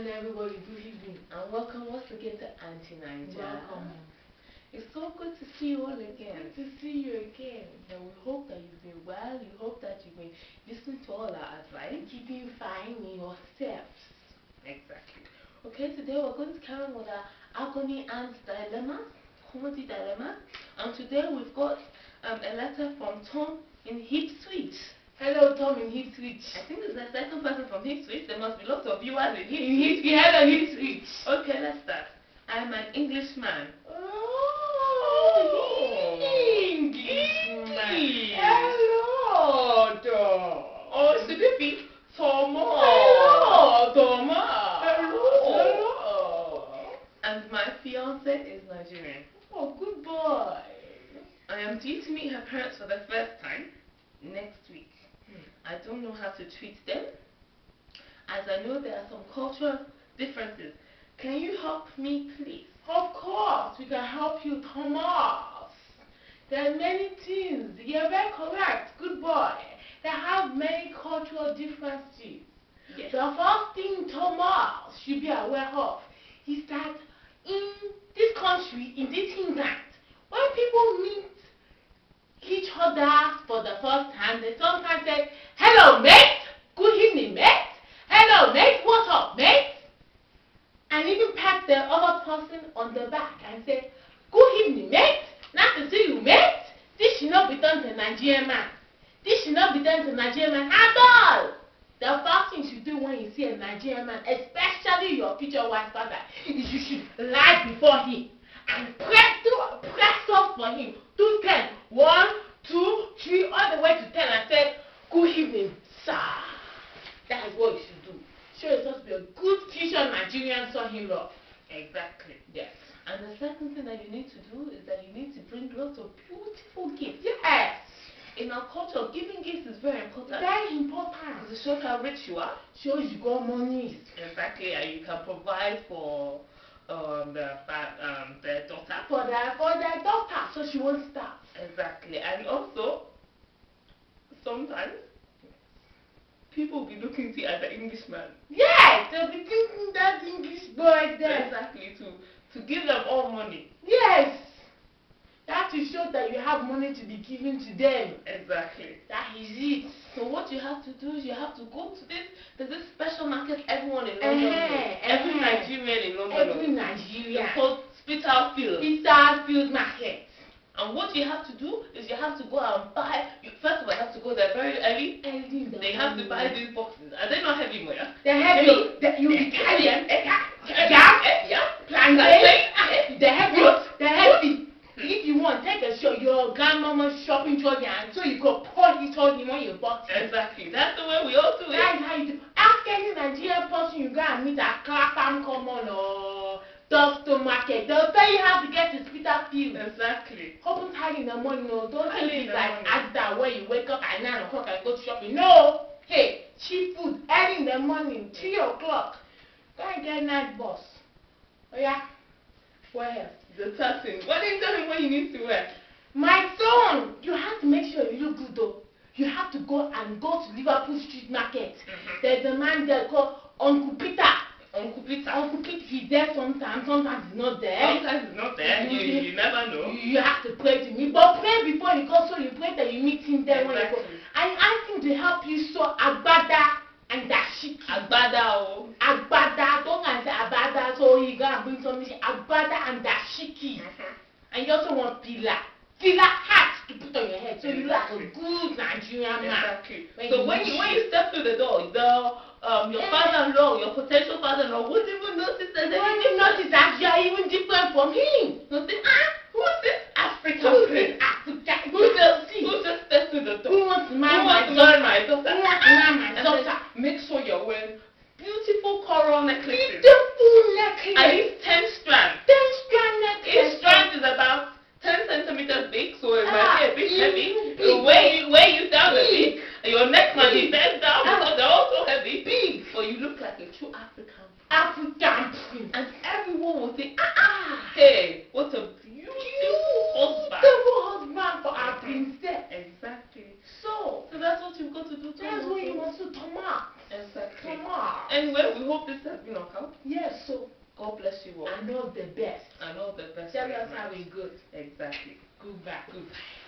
evening, everybody. Good evening. And welcome once again to Auntie Naija. Welcome. It's so good to see you all again. Good to see you again. And we hope that you've been well. We hope that you've been listening to all our advice. Keeping you fine in your steps. Exactly. Okay, today we're going to carry on with our agony and dilemma, comedy dilemma. And today we've got a letter from Tom in Ipswich. Hello, Tom in Ipswich. I think it's the second person from Ipswich. There must be lots of viewers in In Ipswich. Ipswich. Hello, Ipswich. Okay, let's start. I'm an Englishman. Oh, English. Hello, Tom. Oh, should it be Thomas? Hello, Thomas. Hello. And my fiance is Nigerian. Oh, good boy. I am due to meet her parents for the first time next week. I don't know how to treat them, as I know there are some cultural differences. Can you help me, please? Of course, we can help you, Thomas. There are many things. You're very correct. Good boy. They have many cultural differences. Yes. The first thing Thomas should be aware of is that in this country, in this England, when people meet each other for the first time, they sometimes say, "Hello, mate. Good evening, mate. Hello, mate. What's up, mate?" And even pat the other person on the back and say, "Good evening, mate. Nice to see you, mate." This should not be done to a Nigerian man. This should not be done to a Nigerian man at all. The first thing you should do when you see a Nigerian man, especially your future wife father, is you should lie before him and press up for him. Do 10. 1, 2, 3, all the way to 10 and say, "Good evening, sir." That is what you should do. Show yourself to be a good future Nigerian son-in-law. Exactly. Yes. And the second thing that you need to do is that you need to bring lots of beautiful gifts. Yes. In our culture, giving gifts is very important. Very important. Because it shows how rich you are. Shows you got money. Exactly, and you can provide for the daughter. For their daughter, so she won't starve. Exactly, and also sometimes people will be looking to you as an Englishman. Yes, they'll be thinking that English boy there. Exactly, to give them all money. Yes. That will show that you have money to be given to them. Exactly. That is it. So what you have to do is you have to go to there's this special market everyone in London knows. Every Nigerian in London Every knows. Nigerian. It's called Spitalfield. Spitalfield Market. And what you have to do is you have to go and buy. First of all, you have to go there very early. Early in the They have to buy morning. these boxes. Are they not heavy, Moya? They're heavy. You will carry them. Plantain. They're heavy. They're heavy. If you want, take your grandmama's shopping trolley and so you go pour it on him when you bought it. Exactly. That's the way we all do it. That's how you do. Ask any Nigerian person you go and meet at Clapham Common or Doctor Market. They'll tell you how to get to Spitalfield. Exactly. Open early in the morning. No, don't think Early in it's the like morning. Asda where you wake up at 9 o'clock and go shopping. No. Hey, cheap food early in the morning, 3 o'clock. Go and get night bus. Oh yeah. What else? The person. Why didn't you tell him what he needs to wear? My son, you have to make sure you look good though. You have to go to Liverpool Street Market. There's a man there called Uncle Peter. Uncle Peter. Uncle Peter, he's there sometimes he's not there. Sometimes he's not there. You never know. You have to pray to me, but pray before you go, so you pray that you meet him there when you go. Exactly. I ask him to help you sew agbada and dashiki. Agbada o. Agbada, don't I say agbada, so he go and bring something. Agbada and dashiki. And you also want fila hat to put on your head, so you look like a good Nigerian man. Exactly. So when you step through the door, your father-in-law, your potential father-in-law wouldn't even notice that. When you notice that you are even different from him. They'll say, who's this African Who's prince? this African? Who just stepped through the door? Who wants to marry my daughter? Who wants to marry my And daughter? then make sure you're wearing beautiful coral necklaces. Beautiful At necklace. least 10 strands. 10-strand necklace. Each strand is about 10 centimeters big, so it might be a bit heavy. big. It'll weigh you down a Big. bit. And your neck might be bent down because they're also heavy. Big. So you look like a true African. African prince. And everyone will say, hey, what a beautiful husband. Beautiful husband for our princess. Exactly. So So that's what you've got to do. that's what you want to Thomas. Exactly. Thomas. Anyway, we hope this has been of help. Yes, so God bless you all. and all the best. And all the best. Tell us how it goes. Exactly. Goodbye. Goodbye.